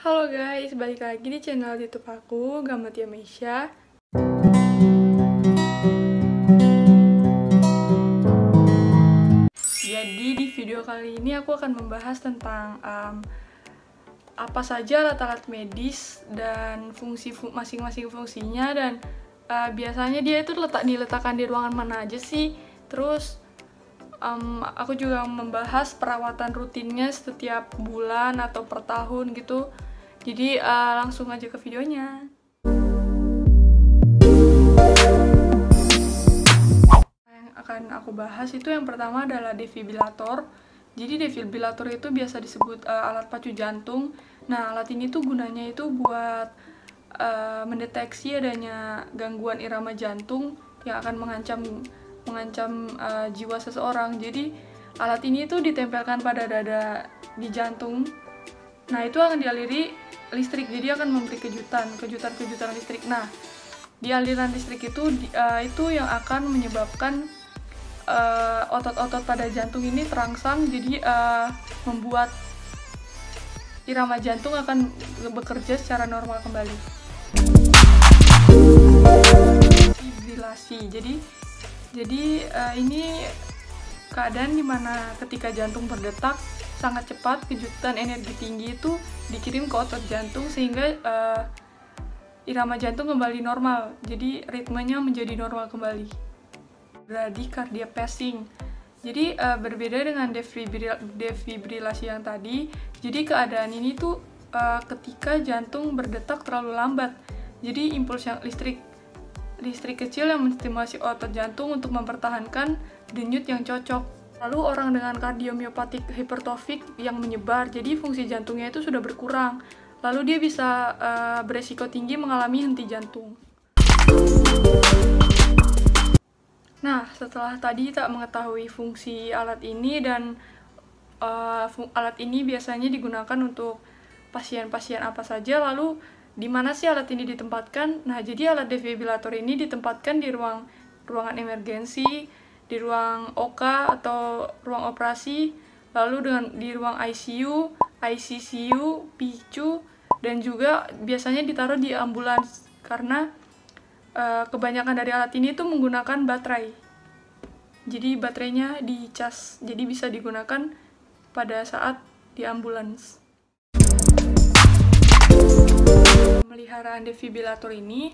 Halo guys, balik lagi di channel YouTube aku, Gamatia Meisha. Jadi di video kali ini aku akan membahas tentang apa saja alat-alat medis dan masing-masing fungsinya, dan biasanya dia itu diletakkan di ruangan mana aja sih. Terus aku juga membahas perawatan rutinnya setiap bulan atau per tahun gitu. Jadi langsung aja ke videonya. Yang akan aku bahas itu yang pertama adalah defibrilator. Jadi defibrilator itu biasa disebut alat pacu jantung. Nah, alat ini tuh gunanya itu buat mendeteksi adanya gangguan irama jantung yang akan mengancam jiwa seseorang. Jadi alat ini tuh ditempelkan pada dada di jantung. Nah, itu akan dialiri listrik, jadi akan memberi kejutan listrik. Nah, di aliran listrik itu yang akan menyebabkan otot-otot pada jantung ini terangsang, jadi membuat irama jantung akan bekerja secara normal kembali. Fibrilasi. Jadi ini keadaan dimana ketika jantung berdetak sangat cepat, kejutan energi tinggi itu dikirim ke otot jantung sehingga irama jantung kembali normal. Jadi ritmenya menjadi normal kembali. Bradycardia pacing. Jadi berbeda dengan defibrilasi yang tadi. Jadi keadaan ini tuh ketika jantung berdetak terlalu lambat. Jadi impuls yang listrik kecil yang menstimulasi otot jantung untuk mempertahankan denyut yang cocok. Lalu orang dengan kardiomyopatik hipertrofik yang menyebar, jadi fungsi jantungnya itu sudah berkurang. Lalu dia bisa beresiko tinggi mengalami henti jantung. Nah, setelah tadi tak mengetahui fungsi alat ini dan alat ini biasanya digunakan untuk pasien-pasien apa saja, lalu di mana sih alat ini ditempatkan? Nah, jadi alat defibrilator ini ditempatkan di ruangan emergensi, di ruang OK atau ruang operasi, lalu di ruang ICU, ICCU, PICU, dan juga biasanya ditaruh di ambulans karena kebanyakan dari alat ini tuh menggunakan baterai. Jadi baterainya dicas, jadi bisa digunakan pada saat di ambulans. Pemeliharaan defibrilator ini,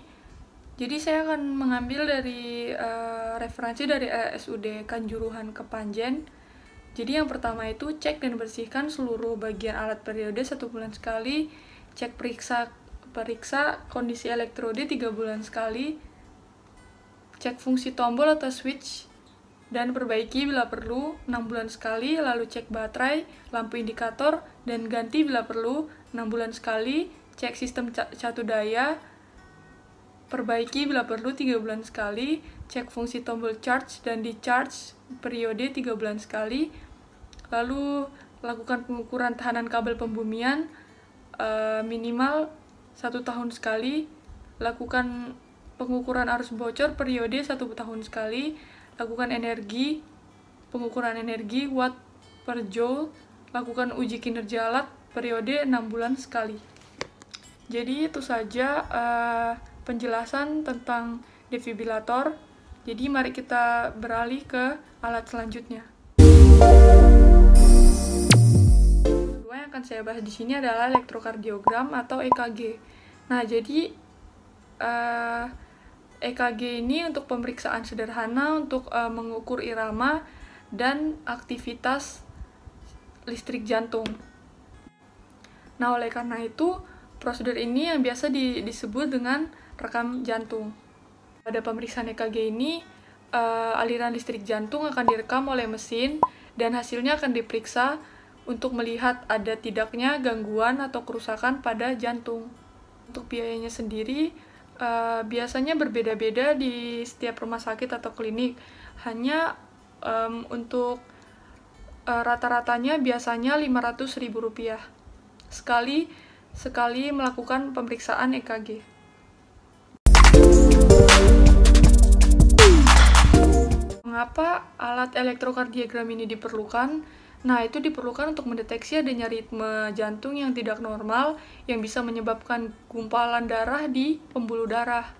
jadi saya akan mengambil dari referensi dari RSUD Kanjuruhan Kepanjen. Jadi yang pertama itu cek dan bersihkan seluruh bagian alat periode 1 bulan sekali, cek periksa kondisi elektrode 3 bulan sekali, cek fungsi tombol atau switch, dan perbaiki bila perlu 6 bulan sekali, lalu cek baterai, lampu indikator, dan ganti bila perlu 6 bulan sekali, cek sistem catu daya, perbaiki bila perlu 3 bulan sekali, cek fungsi tombol charge dan di-charge periode 3 bulan sekali, lalu lakukan pengukuran tahanan kabel pembumian minimal 1 tahun sekali, lakukan pengukuran arus bocor periode 1 tahun sekali, lakukan pengukuran energi watt per joule, lakukan uji kinerja alat periode 6 bulan sekali. Jadi itu saja penjelasan tentang defibrilator. Jadi mari kita beralih ke alat selanjutnya. Kedua yang akan saya bahas di sini adalah elektrokardiogram atau EKG. Nah, jadi EKG ini untuk pemeriksaan sederhana untuk mengukur irama dan aktivitas listrik jantung. Nah, oleh karena itu prosedur ini yang biasa disebut dengan rekam jantung. Pada pemeriksaan EKG ini, aliran listrik jantung akan direkam oleh mesin dan hasilnya akan diperiksa untuk melihat ada tidaknya gangguan atau kerusakan pada jantung. Untuk biayanya sendiri, biasanya berbeda-beda di setiap rumah sakit atau klinik. Hanya untuk rata-ratanya biasanya Rp500.000 sekali melakukan pemeriksaan EKG. Mengapa alat elektrokardiogram ini diperlukan? Nah, itu diperlukan untuk mendeteksi adanya ritme jantung yang tidak normal yang bisa menyebabkan gumpalan darah di pembuluh darah.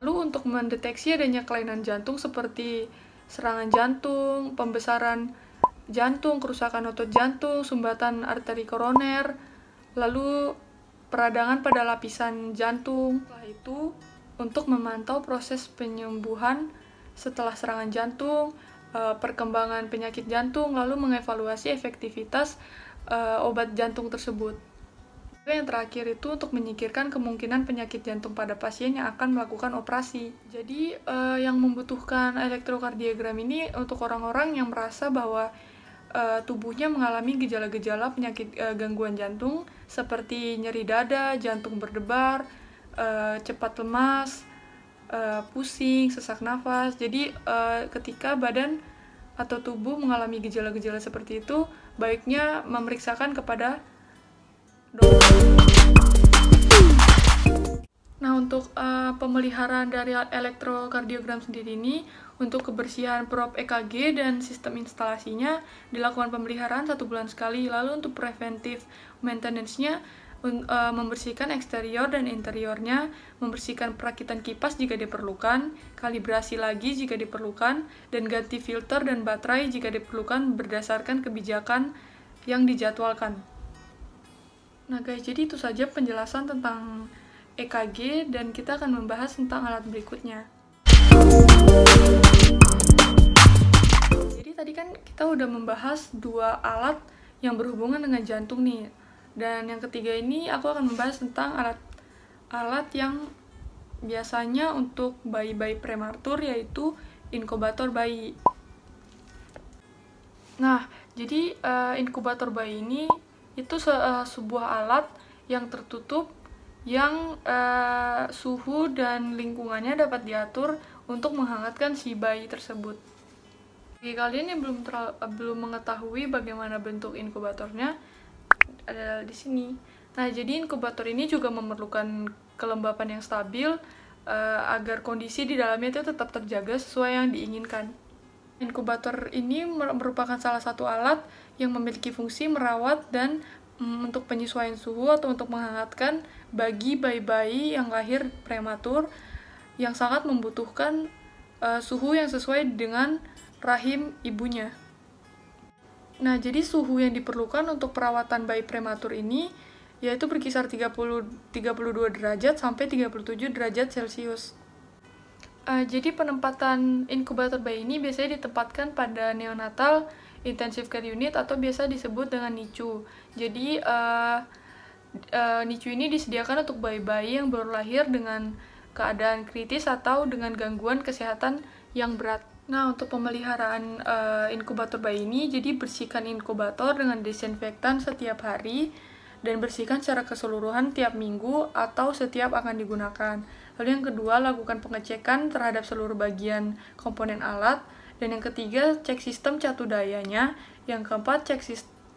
Lalu untuk mendeteksi adanya kelainan jantung seperti serangan jantung, pembesaran jantung, kerusakan otot jantung, sumbatan arteri koroner, lalu peradangan pada lapisan jantung. Setelah itu, untuk memantau proses penyembuhan setelah serangan jantung, perkembangan penyakit jantung, lalu mengevaluasi efektivitas obat jantung tersebut. Yang terakhir itu untuk menyingkirkan kemungkinan penyakit jantung pada pasien yang akan melakukan operasi. Jadi yang membutuhkan elektrokardiogram ini untuk orang-orang yang merasa bahwa tubuhnya mengalami gejala-gejala penyakit gangguan jantung seperti nyeri dada, jantung berdebar, cepat lemas, pusing, sesak nafas. Jadi ketika badan atau tubuh mengalami gejala-gejala seperti itu, baiknya memeriksakan kepada dokter. Nah, untuk pemeliharaan dari elektrokardiogram sendiri ini, untuk kebersihan prop EKG dan sistem instalasinya dilakukan pemeliharaan 1 bulan sekali. Lalu untuk preventif maintenance-nya, membersihkan eksterior dan interiornya, membersihkan perakitan kipas jika diperlukan, kalibrasi lagi jika diperlukan, dan ganti filter dan baterai jika diperlukan berdasarkan kebijakan yang dijadwalkan. Nah guys, jadi itu saja penjelasan tentang EKG dan kita akan membahas tentang alat berikutnya. Jadi tadi kan kita udah membahas 2 alat yang berhubungan dengan jantung nih. Dan yang ketiga ini aku akan membahas tentang alat yang biasanya untuk bayi-bayi prematur, yaitu inkubator bayi. Nah, jadi inkubator bayi ini itu sebuah alat yang tertutup yang suhu dan lingkungannya dapat diatur untuk menghangatkan si bayi tersebut. Bagi kalian yang belum mengetahui bagaimana bentuk inkubatornya, ada di sini. Nah, jadi inkubator ini juga memerlukan kelembapan yang stabil agar kondisi di dalamnya itu tetap terjaga sesuai yang diinginkan. Inkubator ini merupakan salah satu alat yang memiliki fungsi merawat dan untuk penyesuaian suhu atau untuk menghangatkan bagi bayi-bayi yang lahir prematur yang sangat membutuhkan suhu yang sesuai dengan rahim ibunya. Nah, jadi suhu yang diperlukan untuk perawatan bayi prematur ini yaitu berkisar 32 derajat sampai 37 derajat Celcius. Jadi penempatan inkubator bayi ini biasanya ditempatkan pada neonatal intensive care unit atau biasa disebut dengan NICU. Jadi NICU ini disediakan untuk bayi-bayi yang baru lahir dengan keadaan kritis atau dengan gangguan kesehatan yang berat. Nah, untuk pemeliharaan inkubator bayi ini, jadi bersihkan inkubator dengan disinfektan setiap hari dan bersihkan secara keseluruhan tiap minggu atau setiap akan digunakan. Lalu yang kedua, lakukan pengecekan terhadap seluruh bagian komponen alat. Dan yang ketiga, cek sistem catu dayanya. Yang keempat,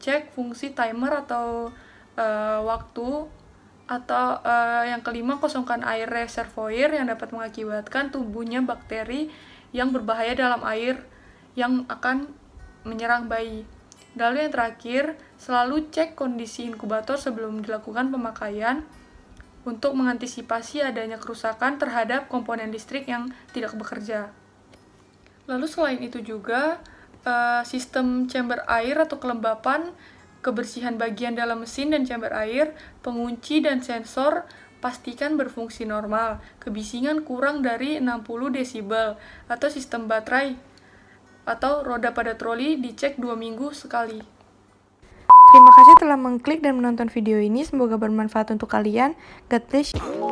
cek fungsi timer atau waktu. Atau yang kelima, kosongkan air reservoir yang dapat mengakibatkan tumbuhnya bakteri yang berbahaya dalam air yang akan menyerang bayi. Lalu yang terakhir, selalu cek kondisi inkubator sebelum dilakukan pemakaian untuk mengantisipasi adanya kerusakan terhadap komponen listrik yang tidak bekerja. Lalu selain itu juga, sistem chamber air atau kelembapan, kebersihan bagian dalam mesin dan chamber air, pengunci dan sensor pastikan berfungsi normal, kebisingan kurang dari 60 desibel, atau sistem baterai atau roda pada troli dicek 2 minggu sekali. Terima kasih telah mengklik dan menonton video ini, semoga bermanfaat untuk kalian. God bless you.